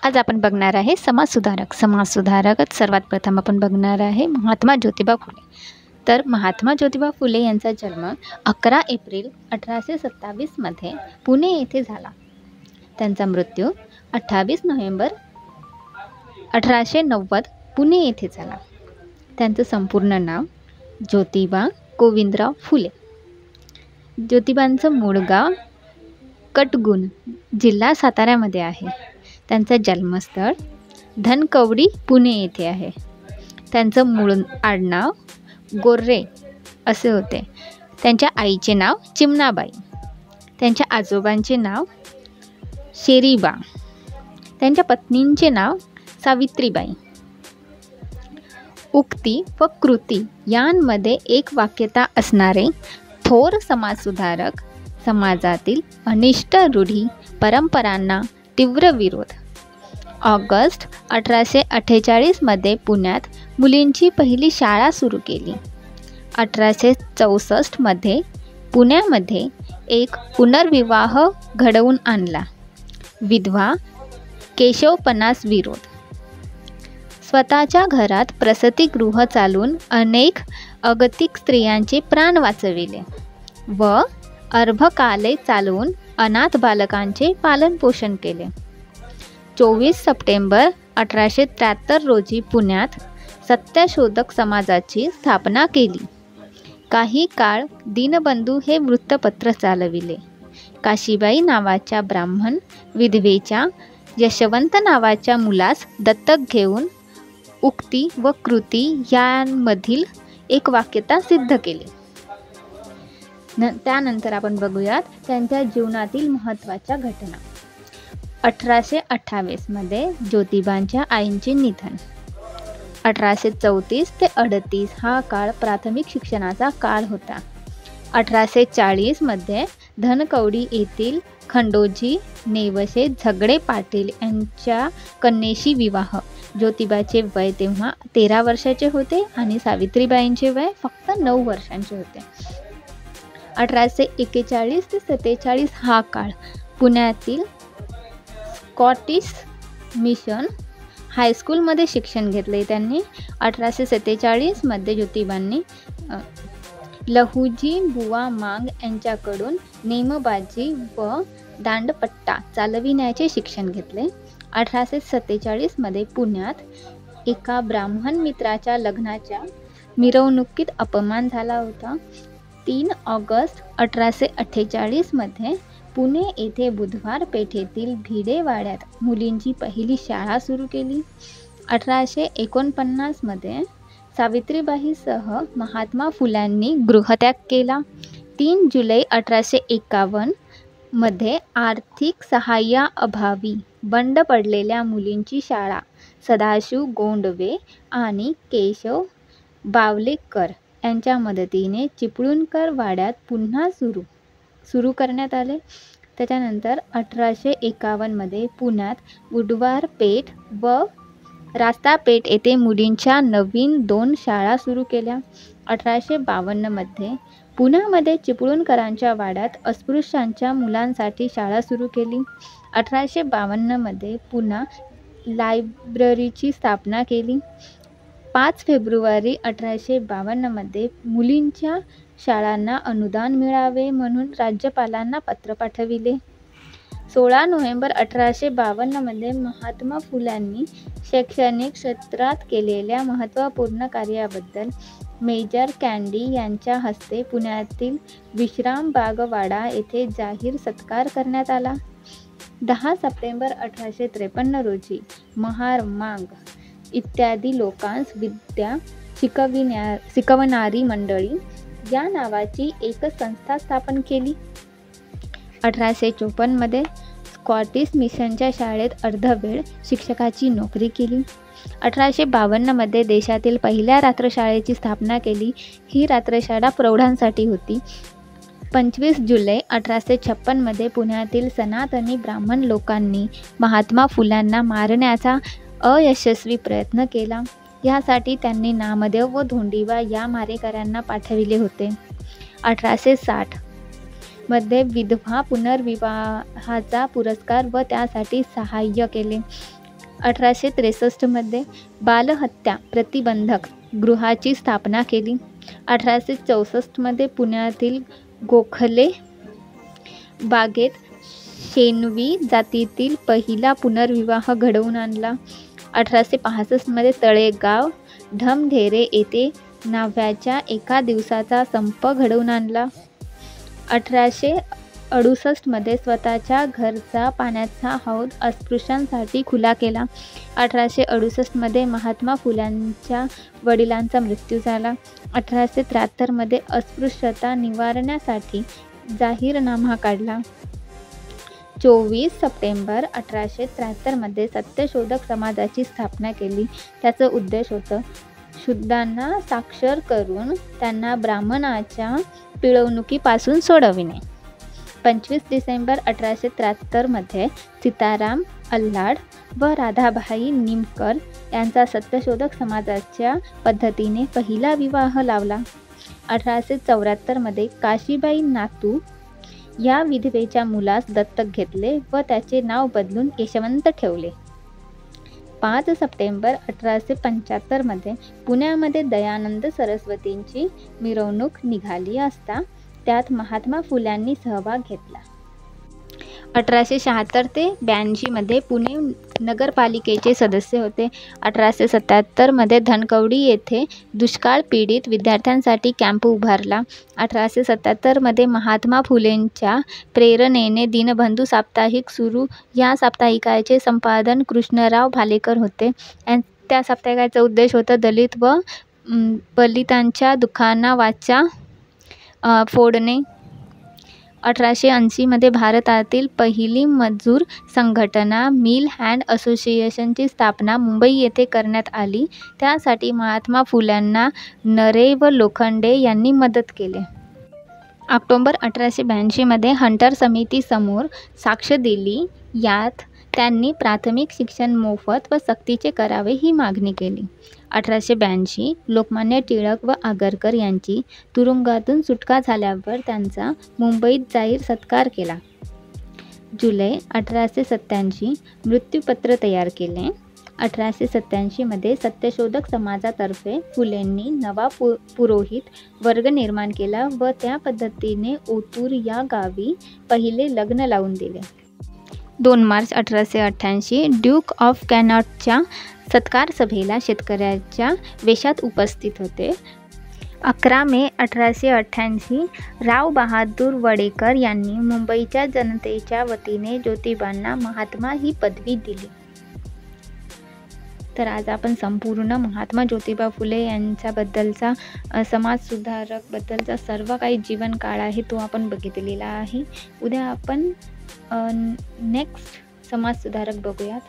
आज आपण बघणार आहे समाजसुधारक सर्वात प्रथम आपण बघणार आहे महात्मा ज्योतिबा फुले। तर महात्मा ज्योतिबा फुले यांचा जन्म 11 एप्रिल 1827 मध्ये पुणे येथे झाला। त्यांचा मृत्यू 28 नोव्हेंबर 1890 पुणे येथे झाला। त्यांचं संपूर्ण नाव ज्योतिबा गोविंदराव फुले। ज्योतिबांचं मूळ गाव कटगुण, जिल्हा साताऱ्यामध्ये आहे। त्यांचं जन्मस्थळ धनकवडी पुणे येथे आहे। त्यांचं मूळ आडनाव गोर्रे असे होते। त्यांच्या आईचे नाव चिमणाबाई, त्यांच्या आजोबांचे नाव शेरीबा, त्यांच्या पत्नींचे नाव सावित्रीबाई। उक्ती व कृती यांमध्ये एक वाक्यता असणारे थोर समाजसुधारक, समाजातील अनिष्ट रूढी परंपरांना तीव्र विरोध। ऑगस्ट 1848 मध्ये पुण्यात मुलींची पहिली शाळा सुरू केली। 1864 मध्ये पुण्यामध्ये एक पुनर्विवाह घडवून आणला। विधवा केशवपणास विरोध। स्वतःच्या घरात प्रसूतिगृह चालून अनेक अगतिक स्त्रियांचे प्राण वाचविले व अर्भकाले चालवून अनाथ बालकांचे पालनपोषण केले। 24 सप्टेंबर 1873 रोजी पुण्यात सत्यशोधक समाजाची स्थापना केली। काही काळ दीनबंधू हे वृत्तपत्र चालविले। काशीबाई नावाच्या ब्राह्मण विधवेच्या यशवंत नावाच्या मुलास दत्तक घेऊन उक्ती व कृती यांमधील एक वाक्यता सिद्ध केली। त्यानंतर आपण बघूयात त्यांच्या जीवनातील महत्त्वाच्या घटना। 1828 मध्ये ज्योतिबांच्या आईंचे निधन। 1834 ते 38 हा काळ प्राथमिक शिक्षणाचा काळ होता। 1840 मध्ये धनकवडी येथील खंडोजी नेवसे झगडे पाटील यांच्या कन्येशी विवाह। ज्योतिबाचे वय तेव्हा 13 वर्षाचे होते आणि सावित्रीबाईंचे वय फक्त 9 वर्षांचे होते। 1841 ते 47 हा काळ पुण्यातील स्कॉटिश मिशन हायस्कूलमध्ये शिक्षण घेतले त्यांनी। 1847 मध्ये ज्योतिबांनी लहुजी बुवा मांग यांच्याकडून नेमबाजी व दांडपट्टा चालविण्याचे शिक्षण घेतले। 1847 मध्ये पुण्यात एका ब्राह्मण मित्राच्या लग्नाच्या मिरवणुकीत अपमान झाला होता। 3 ऑगस्ट 1848 मध्ये पुणे येथे बुधवार पेठेतील भिडेवाड्यात मुलींची पहिली शाळा सुरू केली। 1849 मध्ये सावित्रीबाईंसह महात्मा फुल्यांनी गृहत्याग केला। 3 जुलै 1851 मध्ये आर्थिक सहाय्याअभावी बंड पडलेल्या मुलींची शाळा सदाशिव गोंडवे आणि केशव बावलेकर यांच्या मदतीने चिपळूणकर वाड्यात पुन्हा सुरू करण्यात आले। त्याच्यानंतर 1851 मध्ये पुण्यात बुधवार पेठ व रास्तापेठ येथे मुलींच्या नवीन 2 शाळा सुरू केल्या। 1852 मध्ये पुण्यामध्ये चिपळूणकरांच्या वाड्यात अस्पृश्यांच्या मुलांसाठी शाळा सुरू केली। 1852 मध्ये पुन्हा लायब्ररीची स्थापना केली। 5 फेब्रुवारी 1852 मध्ये मुलींच्या शाळांना अनुदान मिळावे म्हणून राज्यपालांना पत्र पाठविले। 16 नोव्हेंबर 1852 मध्ये महात्मा फुल्यांनी शैक्षणिक क्षेत्रात केलेल्या महत्त्वपूर्ण कार्याबद्दल मेजर कँडी यांच्या हस्ते पुण्यातील विश्रामबाग वाडा येथे जाहीर सत्कार करण्यात आला। 10 सप्टेंबर 1853 रोजी महार मांग इत्यादी लोकांस विद्या शिकवणारी मंडळी या नावाची एक संस्था स्थापन केली। 1854 मध्ये स्कॉटिश मिशनच्या शाळेत अर्धवेळ शिक्षकाची नोकरी केली। 1852 मध्ये देशातील पहिल्या रात्रशाळेची स्थापना केली। ही रात्रशाळा प्रौढांसाठी होती। 25 जुलै 1856 मध्ये पुण्यातील सनातनी ब्राह्मण लोकांनी महात्मा फुल्यांना मारण्याचा अयशस्वी प्रयत्न केला। यासाठी त्यांनी नामदेव व धोंडीबा या मारेकऱ्यांना पाठविले होते। 1860 मध्ये विधवा पुनर्विवाहाचा पुरस्कार व त्यासाठी सहाय्य केले। 1863मध्ये बालहत्या प्रतिबंधक गृहाची स्थापना केली. 1864मध्ये पुण्यातील गोखले बागेत शेनवी जातीतील पहिला पुनर्विवाह घडवून आणला. 1865मध्ये तळेगाव ढमढेरे येथे न्हाव्याच्या एका दिवसाचा संप घडवून आणला. 1868मध्ये स्वतःच्या घरचा पाण्याचा हौद अस्पृश्यांसाठी खुला केला. 1868मध्ये महात्मा फुल्यांच्या वडिलांचा मृत्यू झाला. 1873मध्ये अस्पृश्यता निवारणासाठी जाहीरनामा काढला. 24 सप्टेंबर 1873मध्ये सत्यशोधक समाजाची स्थापना केली. त्याचं उद्देश होतं शुद्धांना साक्षर करून त्यांना ब्राह्मणाच्या पिळवणुकीपासून सोडविणे. 25 डिसेंबर 1873मध्ये सीताराम अल्हाड व राधाबाई निमकर यांचा सत्यशोधक समाजाच्या पद्धतीने पहिला विवाह लावला. 1874मध्ये काशीबाई नातू या विधवेच्या मुलास दत्तक घेतले व त्याचे नाव बदलून यशवंत ठेवले. 5 सप्टेंबर 1875मध्ये पुण्यामध्ये दयानंद सरस्वतींची मिरवणूक निघाली असता त्यात महात्मा फुल्यांनी सहभाग घेतला. 1876 ते 82मध्ये पुणे नगरपालिकेचे सदस्य होते. 1877मध्ये धनकवडी येथे दुष्काळ पीडित विद्यार्थ्यांसाठी कॅम्प उभारला. 1877मध्ये महात्मा फुलेंच्या प्रेरणेने दीनबंधू साप्ताहिक सुरू या साप्ताहिकाचे संपादन कृष्णराव भालेकर होते. त्या साप्ताहिकाचा उद्देश होता दलित व पलितांच्या दुःखांना वाचा फोडणे. 1880मध्ये भारतातील पहिली मजूर संघटना मिल हँड असोसिएशनची स्थापना मुंबई येथे करण्यात आली. त्यासाठी महात्मा फुल्यांना नरे व लोखंडे यांनी मदत केली. ऑक्टोबर 1882मध्ये हंटर समितीसमोर साक्ष दिली. यात त्यांनी प्राथमिक शिक्षण मोफत व सक्तीचे करावे ही मागणी केली. 1882 लोकमान्य टिळक व आगरकर यांची तुरुंगातून सुटका झाल्यावर त्यांचा मुंबईत जाहीर सत्कार केला. जुलै 1887 मृत्यूपत्र तयार केले. 1887मध्ये सत्यशोधक समाजातर्फे फुलेंनी नवा पुरोहित वर्ग निर्माण केला व त्या पद्धतीने ओतूर या गावी पहिले लग्न लावून दिले. 2 मार्च 1888 ड्यूक ऑफ कॅनॉटच्या सत्कार सभेला शेतकऱ्याच्या वेशात उपस्थित होते. 11 मे 1888 राव बहादूर वडेकर यांनी मुंबईच्या जनतेच्या वतीने ज्योतिबांना महात्मा ही पदवी दिली. तर आज आपण संपूर्ण महात्मा ज्योतिबा फुले यांच्याबद्दलचा समाजसुधारकबद्दलचा सर्व काही जीवनकाळ आहे तो आपण बघितलेला आहे. उद्या आपण नेक्स्ट समाजसुधारक बघूयात.